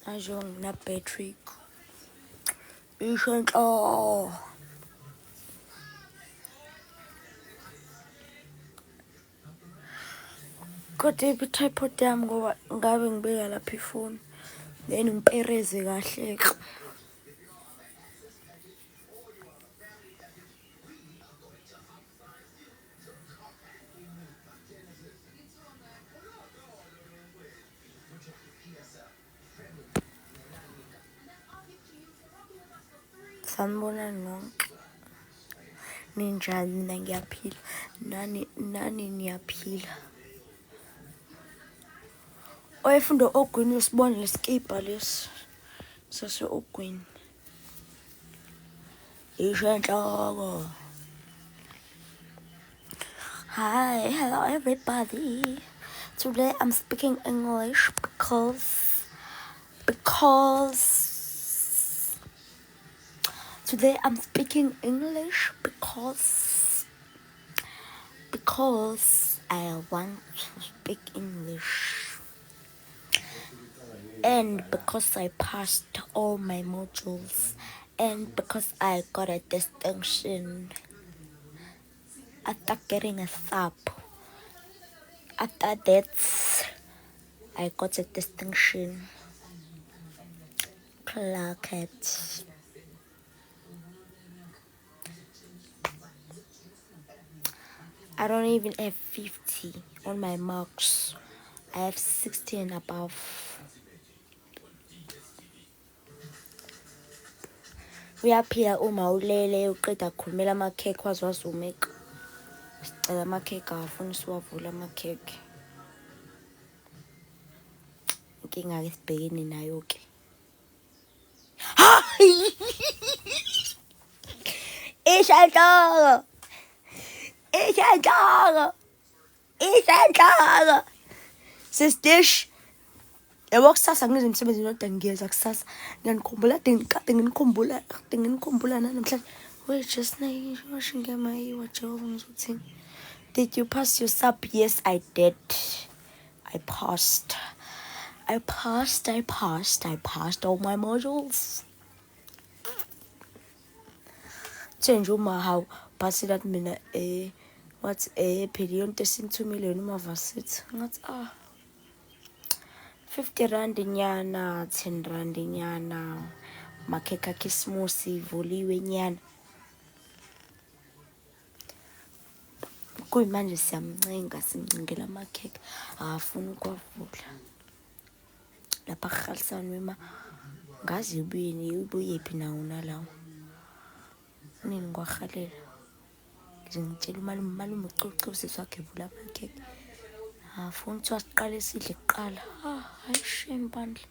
Ajong na Patrick. Ishenhlo. Kodwa i-tripod yami ngoba ngabe ngibeka lapha ifoni. Then ngipereze kahle. Sanibonani nonke. Ninjani? Mina ngiyaphila. Nani niyaphila? Oyefunda ogwini usibona leskipa lesi. Sase ogwini. Ishenhlo. Hi, hello everybody. Today I'm speaking English because today I'm speaking English because I want to speak English and because I passed all my modules and because I got a distinction after getting a sub. After that, I got a distinction plaquette. I don't even have 50 on my marks. I have 60 and above. Uyaphila uma ulele uqeda khulumela amakhekhe wazi wazumeka. Sicela amakhekhe awafuni siwavula amakhekhe. Inkinga ke sibhekene nayo ke. Ishenhlo. Sistish. Yabo kusasa ngize emsebenzini kodwa ngiyeza kusasa. Ngiyanikhumbula kade nginikhumbula namhlanje. Wait just now washo ngema yiwa Jehova ngizothini. Did you pass your sub? Yes, I did. I passed all my modules. Change uma how pass it at mina what's period testing 2 million uma varsity. Ngathi 50 rand nyana, 10 rand nyana. Makhekhe akhismusi vuliwe nyana. Kuyimanje siyamncenga simncengela amakhekhe afuna ukwavula. Lapha khalisana wema ngazi ubuyephi nawo nalawo. Nini ngwakhalela. Ngitshela malume ucocwe siswakhe vula amakhekhe. Afuna ukuthi wasiqale sidle kuqala. Hayi shame bandla.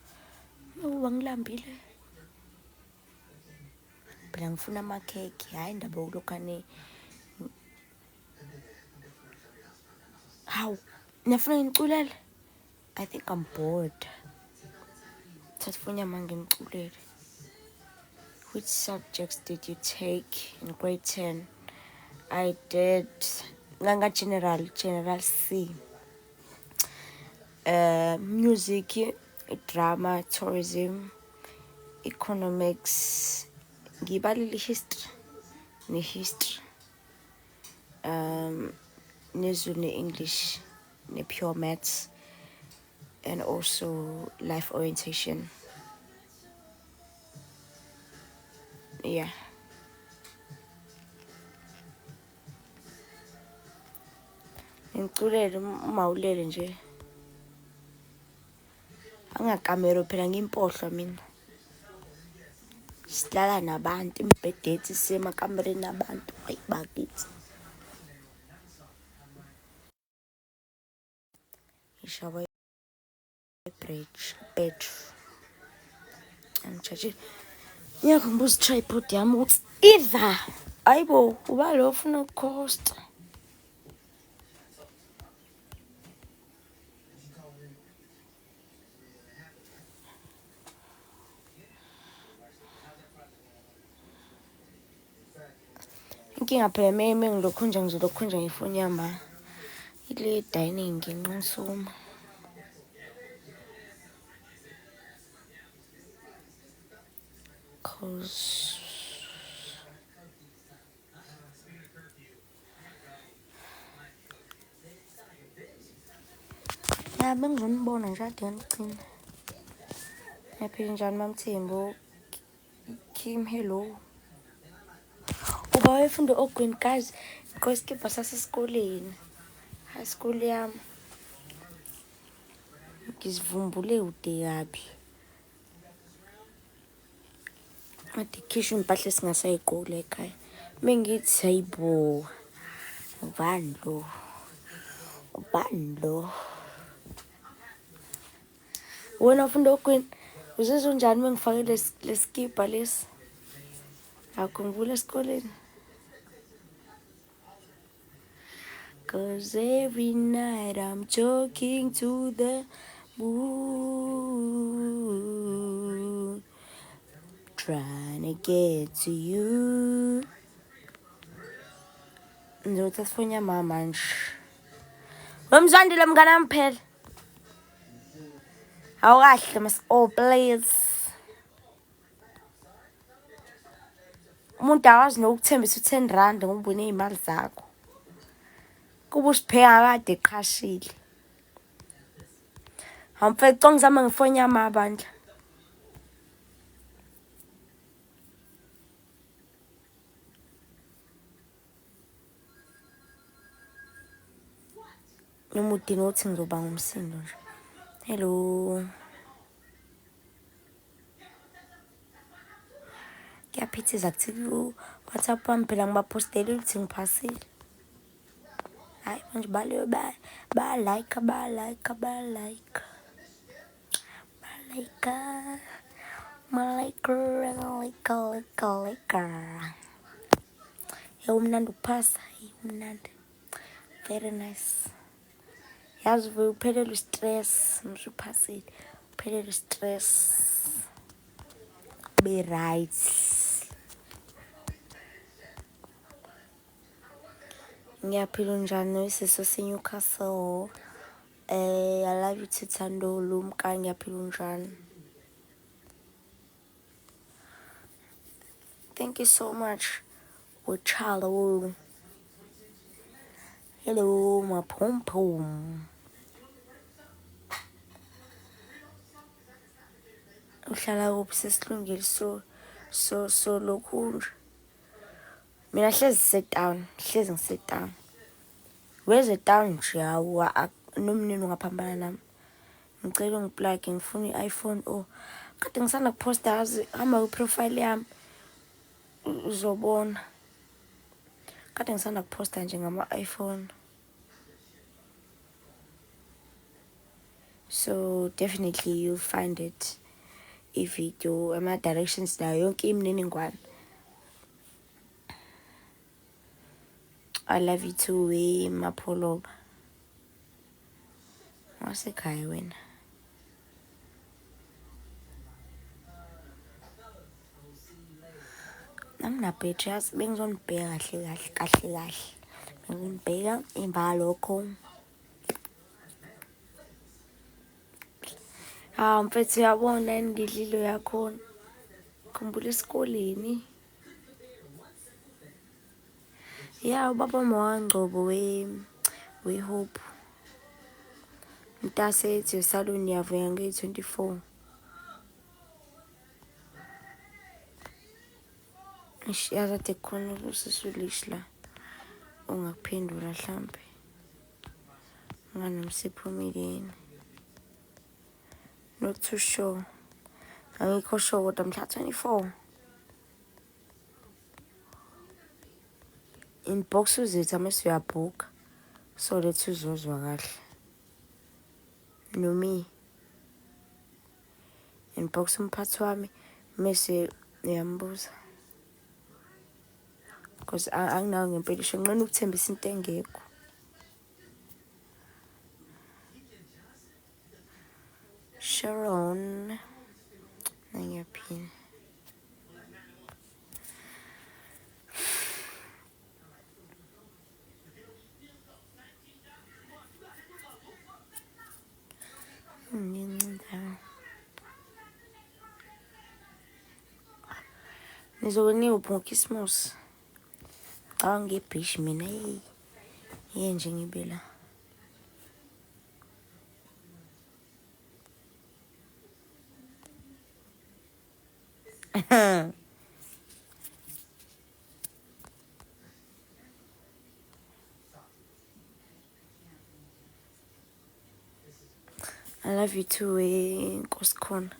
Uba ngilambile. Phela ngifuna amakhekhe hayi indaba yokulokhane. How? Nafuna ngiculele? I think I'm bored. Thathifuna manje ngiculele. Which subjects did you take in grade 10? I did general C. Music, drama, tourism, economics, ngibalile history, nezulu English, pure maths, and also life orientation. Yeah. Ngiculele uma ulele nje. Angakamero phela ngimpohlo mina. Silala nabantu imbhedethi sisemakambereni nabantu ayibakithi. Ishawa bridge bed. Angichaji. Ngiyakhumbula tripod yami ukuthi iva. Ayibo uba lo ufuna ukukhosta. Inkinga phela meme ngilokhunja ngifoni yami. Ile dining nginqisuma. cause bengizonibona nje ade ngicina. Yaphila njani Mamthembu? Kim, hello. Uba wayefunda ogwini guys, gqoyisikibha sasesikoleni. High school yami. Ngizivumbule ude kabi. Ade khishwe impahla esingasayigqokile ekhaya. Mengithi hayibo. Ubani lo? Ubani lo? Wena ufunda ogwini, uzizwa unjani mengifake lesikibha lesi? Akhumbula esikoleni. Cause every night I'm talking to the moon, trying to get to you. Ngizothi sifuna mama nje. Wemzwandile mnganami phela. Awukahle mas please. Umuntu awazi nokuthembisa u10 ngoba unezimali zakho. Kuba usiphenga kade eqhashile. Hamfethu ngizama ngifone amabandla. Nomude nothi ngizoba ngumsindo nje. Hello. Kuyaphithiza kuthi WhatsApp wami phela ngibapostele ukuthi ngiphasile. Hayi manje ba like. Hey umnandi ukuphasa, umnandi. Very nice. Yazi uphelelwe stress, msuphasile. Uphelelwe stress. Be right. Ngiyaphila njani wesiso seNewcastle. I love you Thando Lumka, ngiyaphila njani. Thank you so much. Uchalo. Hello, my pom pom. Uhlala kuphi sesilungile so lokhu. Mina hlezi setown, hlezi ngisetown. Where's the town nje awu nomnini ungaphambana nami. Ngicela ungiplug ngifuna iPhone kade ngisanda kuposta yazi hamba kuprofile yami uzobona. Kade ngisanda kuposta nje ngama iPhone. So definitely you'll find it. Ivideo ama directions la yonke imininingwane. I love you too, Mapoloba. Wasekhaya wena. Namnabhethi yazi bengizonibheka kahle. Bengizonibheka imbalokho. Mfethu uyabona ngidlilo yakhona. Khumbula esikoleni. Yeah, ubaba Mwangcobo we Hope. Mtase ethi salon yavuya nge-24. Yazathi khona usisulishi la. Ungakuphendula mhlambe. Nganomsipho umileni. Not too sure. Angikho sure kodwa mhla 24. Inbox uzethu amase uyabhuka. So lethu uzozwa kahle. Nomi. Inbox umphathi wami mase uyambuza. Because anginawo ngempela isho ngqena ukuthembisa into engekho. Sharon. Nangiyaphina. Nizobe ngiyophi ngoKhisimusi? Awu ngebhishi mina nje ngibe la. I love you too, Nkosikhona.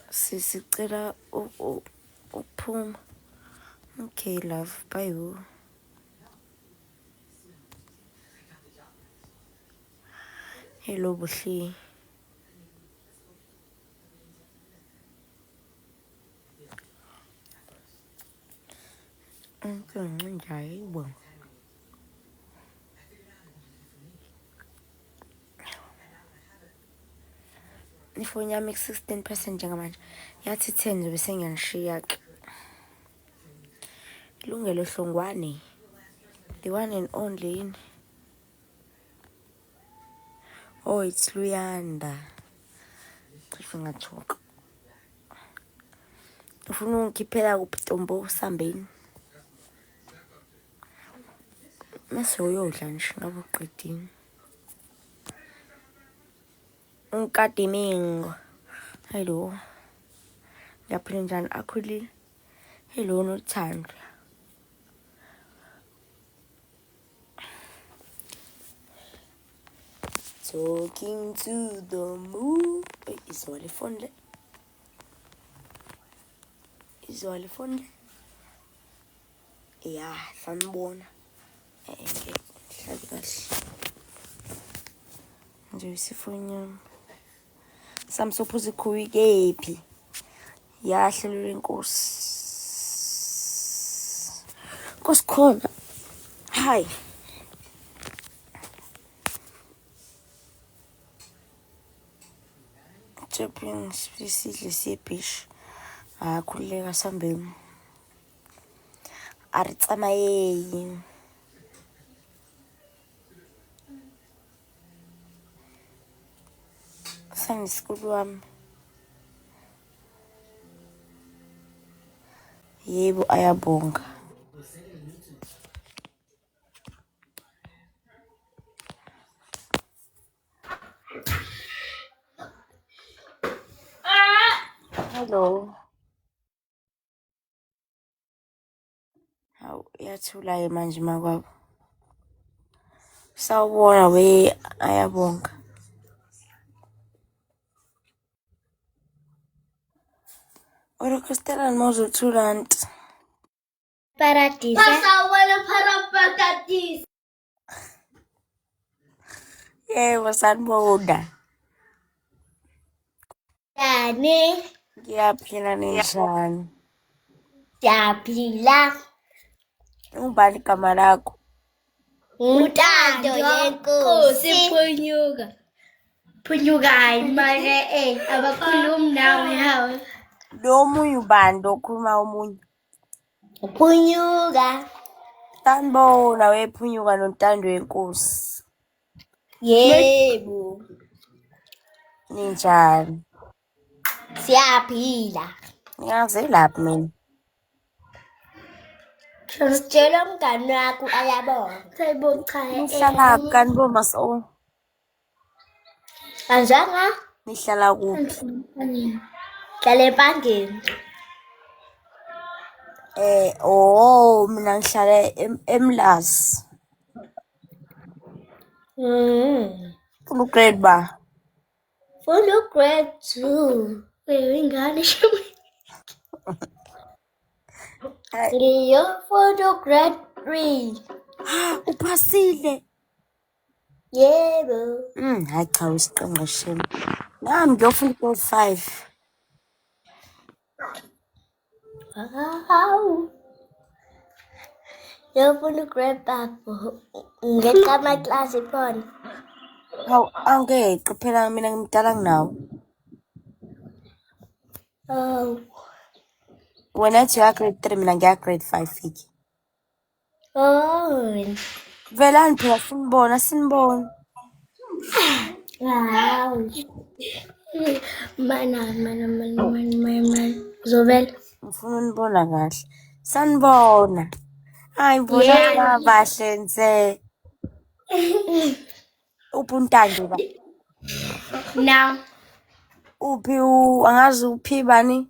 Sicela uphuma. Okay, love. Bye. Hello, Buhle. Njani? Ifoni yami 16% njengamanje. Yathi 10 nje bese ngiyanishiya ke. Ilungelo Hlongwane. The one and only. Oh, it's Luyanda. Cishe ngathoka. Ufuna ungikhiphela kuphi Tombo sambeni? Mase uyodla nje ngabe uqedile. Unkadimingo. Hello. Ngiyaphila njani akhulile? Hello noThando. Talking to the moon. Izwa le phone le. Izwa le phone le. Ya, sanibona. Ngihlale kahle. Nje isifoni yami. Samsophuza ikhuyi kephi? Yahlelo lenkosi. Nkosikhona. Hi. Chopping isidle siyebhishi. Khuleka sambeni. A re tsamaye. Sangisikulu wami. Yebo ayabonga. Hello. Hawu yathula manje makwabo. Sawubona we ayabonga. Ora Costela mozo tulant. Paradise. Pasawala para patatis. Yebo sanibona. Yani. Ngiyaphila ninjani? Siyaphila. Ungubani igama lakho? Uthando yenkosi. Phunyuka. Phunyuka manje abakhulumi nawe hawe. Lo munye ubani okhuluma omunye? Uphunyuka. Sanibona wephunyuka nontando yenkosi. Yebo. Ninjani? Siyaphila. Ngiyaze laphi mina? Sitshela umngani wakho ayabonga. Sayibo cha. Nihlala kanbo maso? Kanjanga? Nihlala kuphi? Hlala empangeni. Mina ngihlala eMlazi. Ufuna ugrade ba? Funda grade 2. Ingane Ngiyofunda grade 3. Uphasile. Yebo. Hayi cha usiqeqesheni. Nami ngiyofunda grade 5. Hawu. Ngiyofunda grade 5. Ngeqa amaklasi khona. Hawu angeqi phela mina ngimdala kunawe. Oh. Wena uthi uya grade 3 mina ngiya grade 5 fiki. Oh. Velani phela sinibona. Hawu. mana. Zobela. Ngifuna unibona kahle. Sanibona. Hayi bona Yeah. bahle nse. Uphi untando ba? Now, Uphi angazi uphi bani?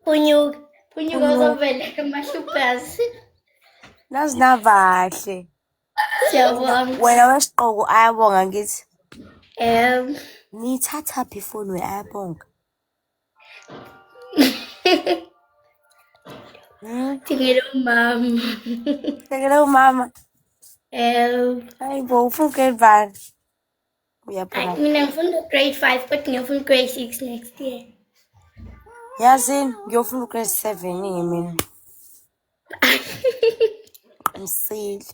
Punyuga. Punyuga Punyuga. uzovela emahluphazi. Nazi navahle. Siyabonga. Wena wesiqoko ayabonga ngithi. Niyithatha phi ifoni ayabonga. Tingela umama. Sekele umama. Hayi bo ufuna grade bani? Uyaphuma. Mina ngifunda grade 5 but ngiyofunda grade 6 next year. Yazini ngiyofuna grade 7 mina. Qinisile.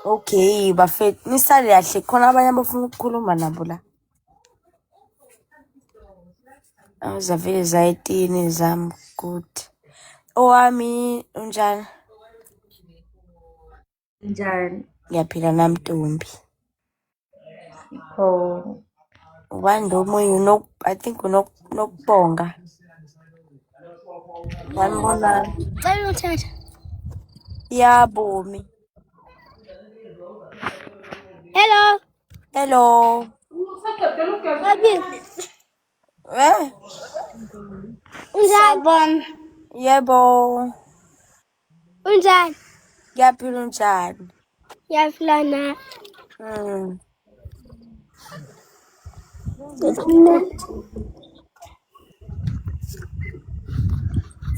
Okay bafethu nisale kahle khona abanye abafuna ukukhuluma nabo la. Awuzavele zayitini zami good. Owami unjani? Njani? Ngiyaphila nami Ntombi. Oh, Ubani omunye I think unokubonga. Wanibona? Cela uthatha. Yabomi. Hello. Hello. Unjani? Yebo. Unjani? Ngiyaphila unjani? Yaphila na.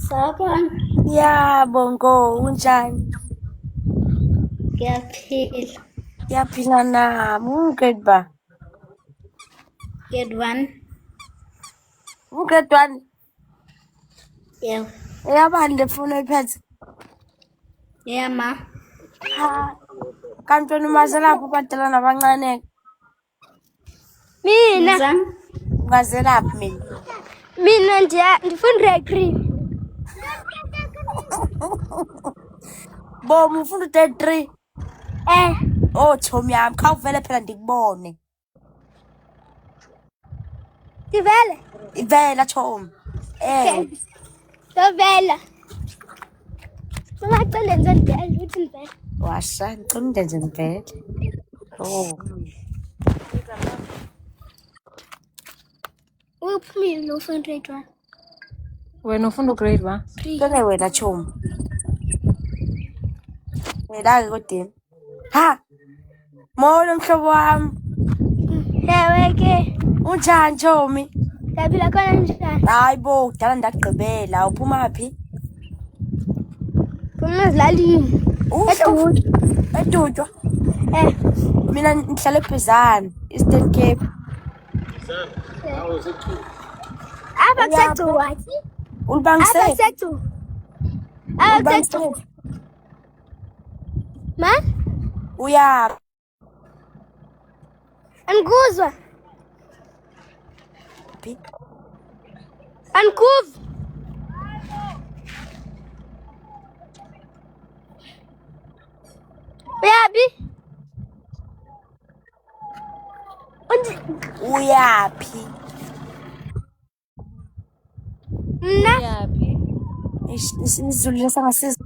Sabon. Yabongo unjani? Yaphila. Ngiyaphila nami. Grade ba? Grade 1. Grade 1. Yeah. Eyabani le phone oyiphethe? Yeah, ma. Ha. Kanti wena umaze lapho ubadala nabancane? Mina. Ungaze laphi mina? Mina ndifunda grade 3. Bomi ufunda grade 3? Oh Thomi yami khawuvele phela ndikubone. Tivela? Ivela Thomi. Tovela. Mama cela nje ndivela uthi ndivela. Washa ngicela undenze ngivele. Oh. Uphumile ufunda grade 1. wena ufunda grade ba? Kene wena Thomi. Ngela-ke kodini. Ha. Molo mhlobo wami. Ewe ke. Unjani Thomi? Ngaphila khona njani? Hayi bo kudala ndagqibela uphuma phi? Phuma ezilalini. Edutshwa. Mina ngihlala eBhizana, Eastern Cape. Apha kusegcuwa. Ulibangisele. Apha kusegcuwa. Apha kusegcuwa. Ma? Uyaphi? Angikuzwa. Angikuvi. Uyaphi? Uyaphi? Mna? Yaphi? Isizulu lesangasiza.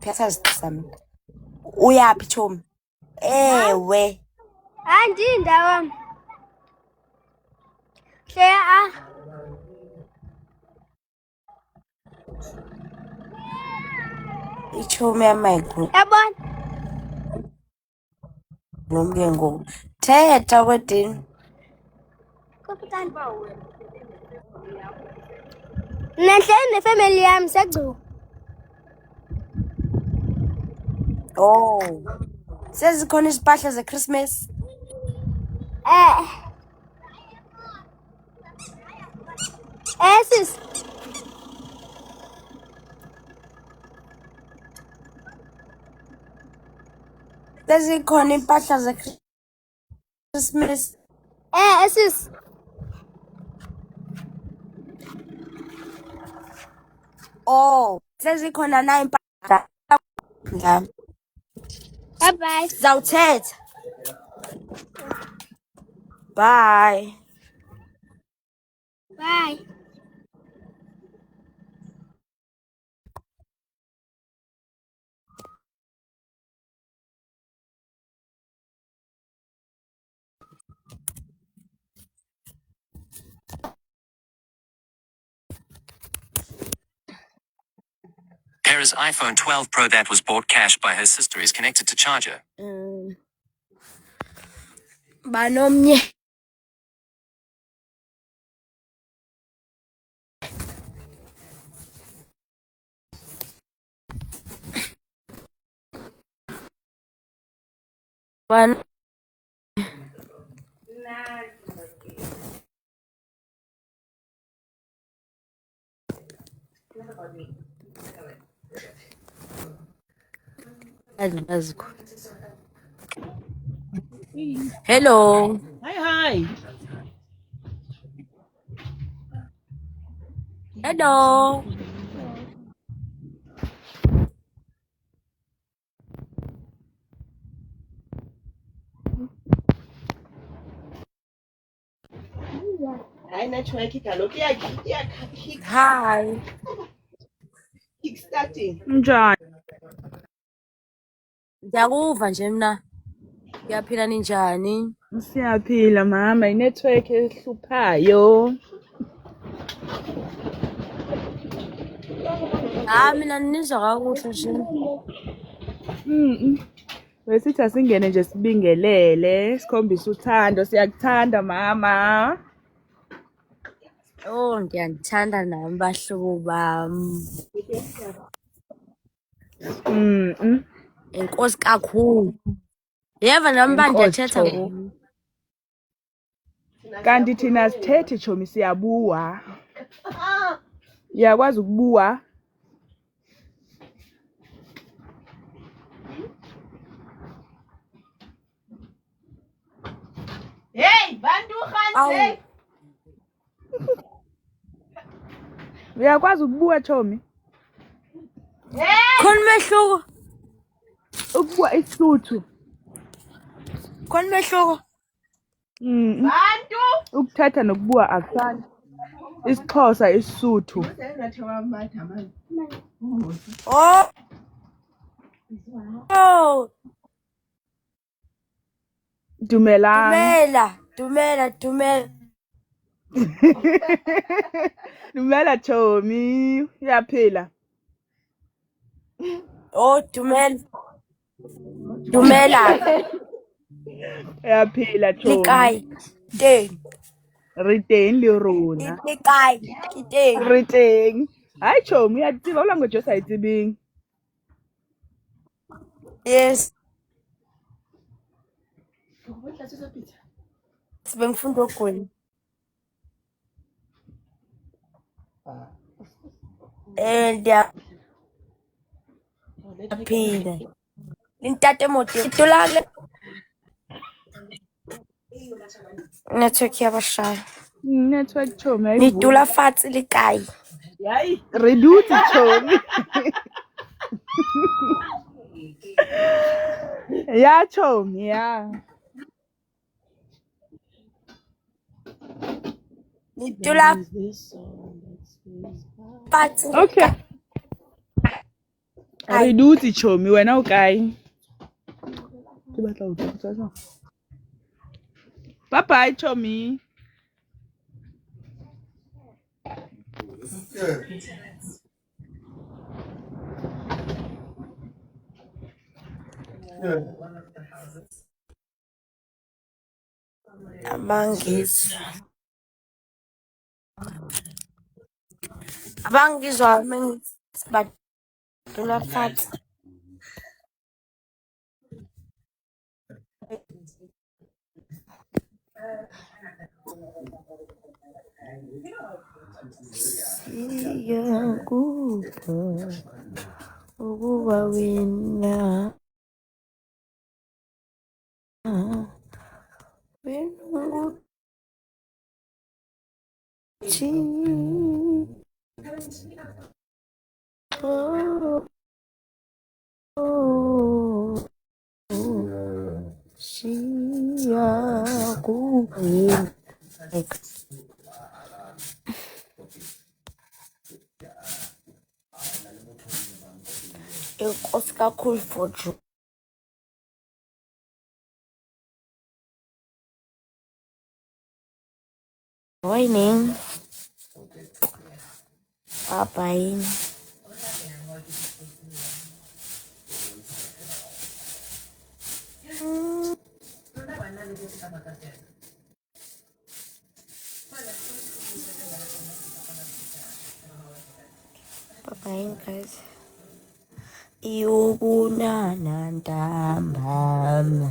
Phiyatha zisami. Uyaphi Thomi? Ewe. Andindawo. Hleya Ichomi yamayigqu yabona. nomke ngoku. Thetha wedini. Koputani. Nahleli nefamily yami segcuwa. Oh. Sezikhona izimpahla zeChristmas? Sis. Sezikhona impahla zeChristmas? Sis. Oh, sezikhona na impahla. Ngami. Bye. Zawuthetha. Bye. Bye. Sarah's iPhone 12 Pro that was bought cash by her sister is connected to charger. Banomnye. Ban Azikho. Hello. Hi. Hello. Hi, network kaloku Hi. kickstarting. Njani? Ngiyakuva nje mina. Ngiyaphila ninjani? Siyaphila mama, inetwork ehluphayo. Mina nizwa kakuhle nje. Besithi asingene nje sibingelele, sikhombisa uthando, siyakuthanda mama. Oh, ngiyanithanda nami bahlobo bami. Enkosi kakhulu. Yeva nami bandiyathetha ngoku. Kanti thina sithethi chomi siyabuwa. Uyakwazi ukubuwa? Hey, bantu khanze. Uyakwazi ukubuwa chomi? Khona umehluko. Ukubuwa isuthu. Khona umehluko. Bantu ukuthatha nokubuwa akufani. IsiXhosa isuthu. Oh. Oh. Dumelang. Dumela. Dumela chomi, uyaphila? Oh, dumela. Uyaphila chomi? Likai. Teng. Re teng le rona. Likai. Teng. Re teng. Hayi chomi, uyatseba o language o sa itsebeng. Yes. Sibengifunda ogwini. Ndiyaphila. Intate moti itolale. Network ya bashaya. Network chomi. Nitula fatshe le kae? Yayi, re dutse chomi. Ya chomi ya. Nitula fatshe. Okay. Re dutse chomi, wena o kae? Ke batla ho tsotsa jwang? Bye bye chomi. Abangizwa batula fatshe. Siyakuba ukuba wena uthi siyakuba enkosi kakhulu for joining. Bye bye. Bye-bye, guys. Iyokunana ntambama.